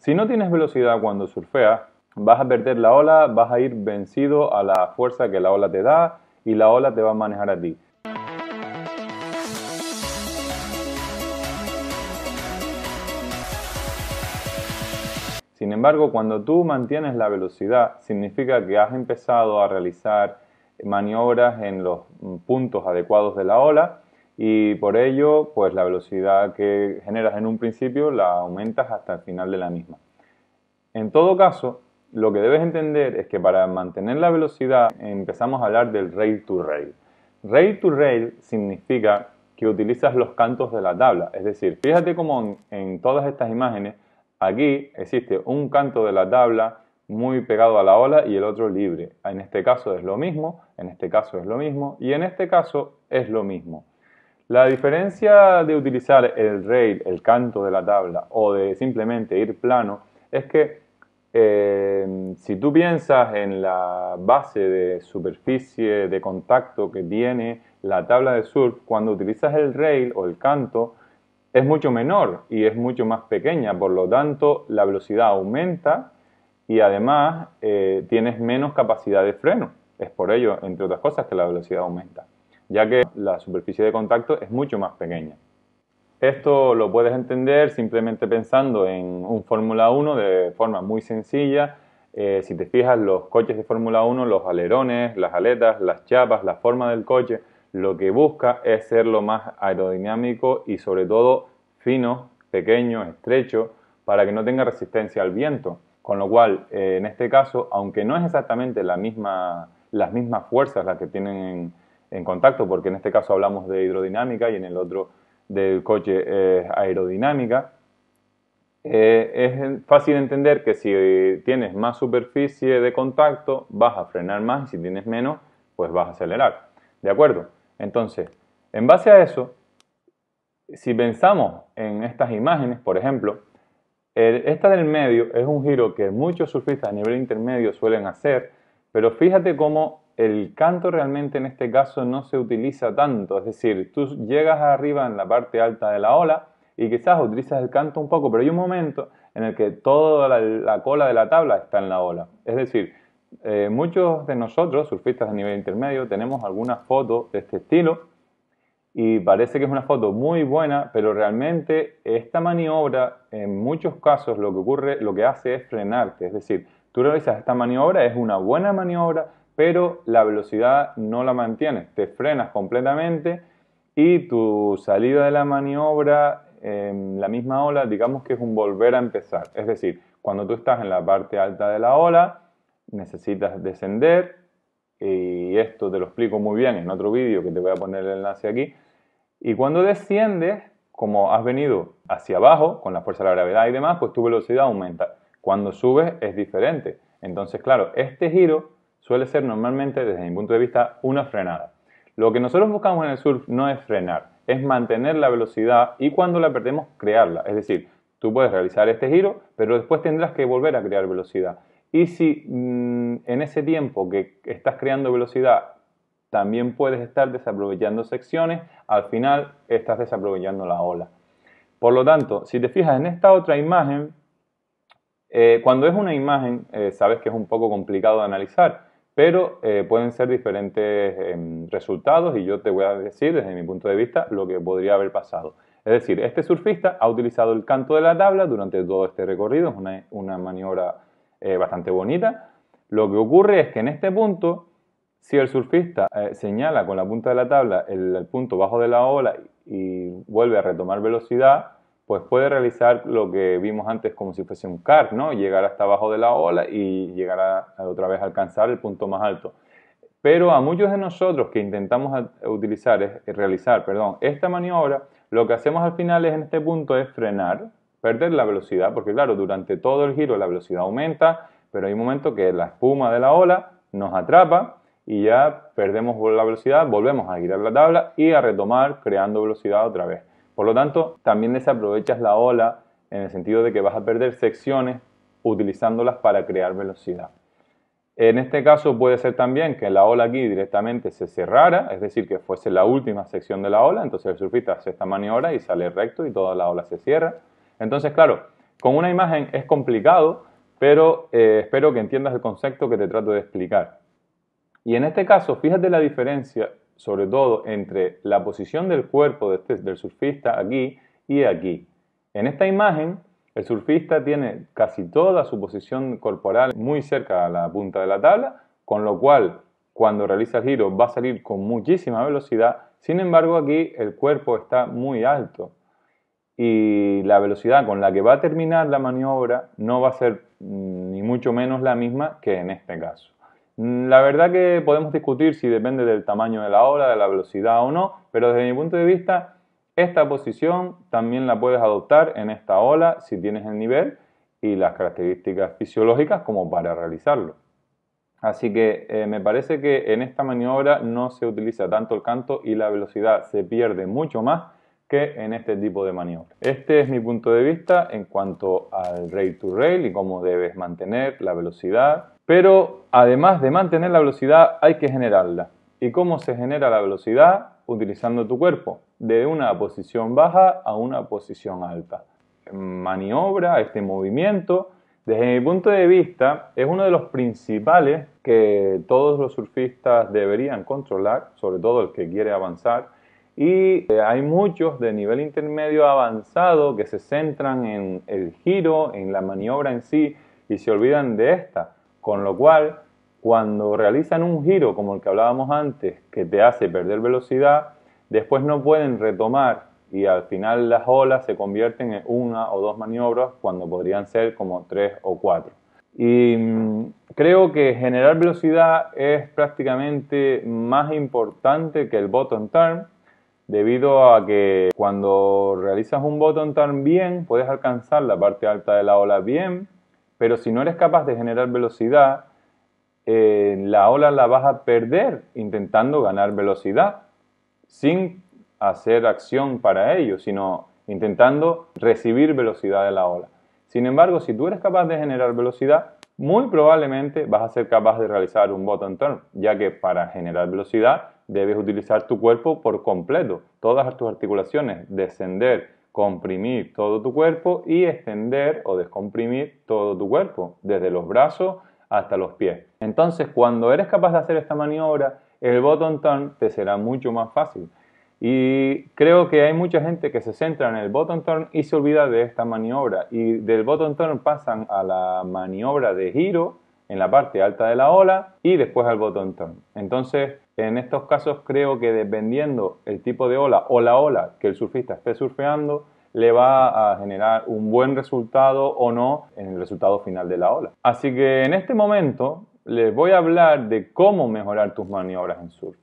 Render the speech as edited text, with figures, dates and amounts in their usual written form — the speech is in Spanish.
Si no tienes velocidad cuando surfeas, vas a perder la ola, vas a ir vencido a la fuerza que la ola te da y la ola te va a manejar a ti. Sin embargo, cuando tú mantienes la velocidad, significa que has empezado a realizar maniobras en los puntos adecuados de la ola y por ello, pues la velocidad que generas en un principio la aumentas hasta el final de la misma. En todo caso, lo que debes entender es que para mantener la velocidad empezamos a hablar del rail to rail. Rail to rail significa que utilizas los cantos de la tabla, es decir, fíjate cómo en todas estas imágenes aquí existe un canto de la tabla muy pegado a la ola y el otro libre. En este caso es lo mismo, en este caso es lo mismo y en este caso es lo mismo. La diferencia de utilizar el rail, el canto de la tabla, o de simplemente ir plano, es que si tú piensas en la base de superficie de contacto que tiene la tabla de surf, cuando utilizas el rail o el canto, es mucho menor y es mucho más pequeña, por lo tanto la velocidad aumenta y además tienes menos capacidad de freno. Es por ello, entre otras cosas, que la velocidad aumenta, ya que la superficie de contacto es mucho más pequeña. Esto lo puedes entender simplemente pensando en un Fórmula 1 de forma muy sencilla. Si te fijas, los coches de Fórmula 1, los alerones, las aletas, las chapas, la forma del coche, lo que busca es ser lo más aerodinámico y sobre todo fino, pequeño, estrecho, para que no tenga resistencia al viento. Con lo cual, en este caso, aunque no es exactamente las mismas fuerzas las que tienen en contacto, porque en este caso hablamos de hidrodinámica y en el otro del coche es aerodinámica, es fácil entender que si tienes más superficie de contacto vas a frenar más y si tienes menos, pues vas a acelerar. ¿De acuerdo? Entonces, en base a eso, si pensamos en estas imágenes, por ejemplo, esta del medio es un giro que muchos surfistas a nivel intermedio suelen hacer, pero fíjate cómo el canto realmente en este caso no se utiliza tanto. Es decir, tú llegas arriba en la parte alta de la ola y quizás utilizas el canto un poco, pero hay un momento en el que toda la cola de la tabla está en la ola. Es decir, muchos de nosotros, surfistas a nivel intermedio, tenemos algunas fotos de este estilo y parece que es una foto muy buena, pero realmente esta maniobra en muchos casos lo que hace es frenarte. Es decir, tú realizas esta maniobra, es una buena maniobra, pero la velocidad no la mantienes, te frenas completamente y tu salida de la maniobra en la misma ola, digamos que es un volver a empezar. Es decir, cuando tú estás en la parte alta de la ola, necesitas descender y esto te lo explico muy bien en otro vídeo que te voy a poner el enlace aquí. Y cuando desciendes, como has venido hacia abajo con la fuerza de la gravedad y demás, pues tu velocidad aumenta. Cuando subes es diferente. Entonces, claro, este giro suele ser normalmente, desde mi punto de vista, una frenada. Lo que nosotros buscamos en el surf no es frenar, es mantener la velocidad y cuando la perdemos, crearla. Es decir, tú puedes realizar este giro, pero después tendrás que volver a crear velocidad. Y si en ese tiempo que estás creando velocidad también puedes estar desaprovechando secciones, al final estás desaprovechando la ola. Por lo tanto, si te fijas en esta otra imagen, cuando es una imagen, sabes que es un poco complicado de analizar, pero pueden ser diferentes resultados y yo te voy a decir desde mi punto de vista lo que podría haber pasado. Es decir, este surfista ha utilizado el canto de la tabla durante todo este recorrido, es una maniobra bastante bonita. Lo que ocurre es que en este punto, si el surfista señala con la punta de la tabla el punto bajo de la ola y vuelve a retomar velocidad, pues puede realizar lo que vimos antes como si fuese un kart, ¿no? Llegar hasta abajo de la ola y llegar a otra vez a alcanzar el punto más alto. Pero a muchos de nosotros que intentamos realizar esta maniobra, lo que hacemos al final en este punto es frenar, perder la velocidad, porque claro, durante todo el giro la velocidad aumenta, pero hay un momento que la espuma de la ola nos atrapa y ya perdemos la velocidad, volvemos a girar la tabla y a retomar creando velocidad otra vez. Por lo tanto, también desaprovechas la ola en el sentido de que vas a perder secciones utilizándolas para crear velocidad. En este caso puede ser también que la ola aquí directamente se cerrara, es decir, que fuese la última sección de la ola, entonces el surfista hace esta maniobra y sale recto y toda la ola se cierra. Entonces, claro, Con una imagen es complicado, pero espero que entiendas el concepto que te trato de explicar. Y en este caso, fíjate la diferencia, sobre todo, entre la posición del cuerpo del surfista aquí y aquí. En esta imagen, el surfista tiene casi toda su posición corporal muy cerca a la punta de la tabla, con lo cual, cuando realiza el giro, va a salir con muchísima velocidad. Sin embargo, aquí el cuerpo está muy alto y la velocidad con la que va a terminar la maniobra no va a ser ni mucho menos la misma que en este caso. La verdad que podemos discutir si depende del tamaño de la ola, de la velocidad o no, pero desde mi punto de vista, esta posición también la puedes adoptar en esta ola si tienes el nivel y las características fisiológicas como para realizarlo. Así que me parece que en esta maniobra no se utiliza tanto el canto y la velocidad se pierde mucho más que en este tipo de maniobra. Este es mi punto de vista en cuanto al rail to rail y cómo debes mantener la velocidad. Pero además de mantener la velocidad hay que generarla. ¿Y cómo se genera la velocidad? Utilizando tu cuerpo, de una posición baja a una posición alta. Maniobra, este movimiento, desde mi punto de vista, es uno de los principales que todos los surfistas deberían controlar, sobre todo el que quiere avanzar. Y hay muchos de nivel intermedio avanzado que se centran en el giro, en la maniobra en sí, y se olvidan de esta. Con lo cual, cuando realizan un giro como el que hablábamos antes, que te hace perder velocidad, después no pueden retomar y al final las olas se convierten en una o dos maniobras cuando podrían ser como 3 o 4. Y creo que generar velocidad es prácticamente más importante que el bottom turn, debido a que cuando realizas un bottom turn bien, puedes alcanzar la parte alta de la ola bien, pero si no eres capaz de generar velocidad, la ola la vas a perder intentando ganar velocidad, sin hacer acción para ello, sino intentando recibir velocidad de la ola. Sin embargo, si tú eres capaz de generar velocidad, muy probablemente vas a ser capaz de realizar un bottom turn, ya que para generar velocidad debes utilizar tu cuerpo por completo, todas tus articulaciones, descender, comprimir todo tu cuerpo y extender o descomprimir todo tu cuerpo, desde los brazos hasta los pies. Entonces, cuando eres capaz de hacer esta maniobra, el bottom turn te será mucho más fácil. Y creo que hay mucha gente que se centra en el bottom turn y se olvida de esta maniobra. Y del bottom turn pasan a la maniobra de giro en la parte alta de la ola y después al bottom turn. Entonces, en estos casos creo que dependiendo el tipo de ola o la ola que el surfista esté surfeando, le va a generar un buen resultado o no en el resultado final de la ola. Así que en este momento les voy a hablar de cómo mejorar tus maniobras en surf.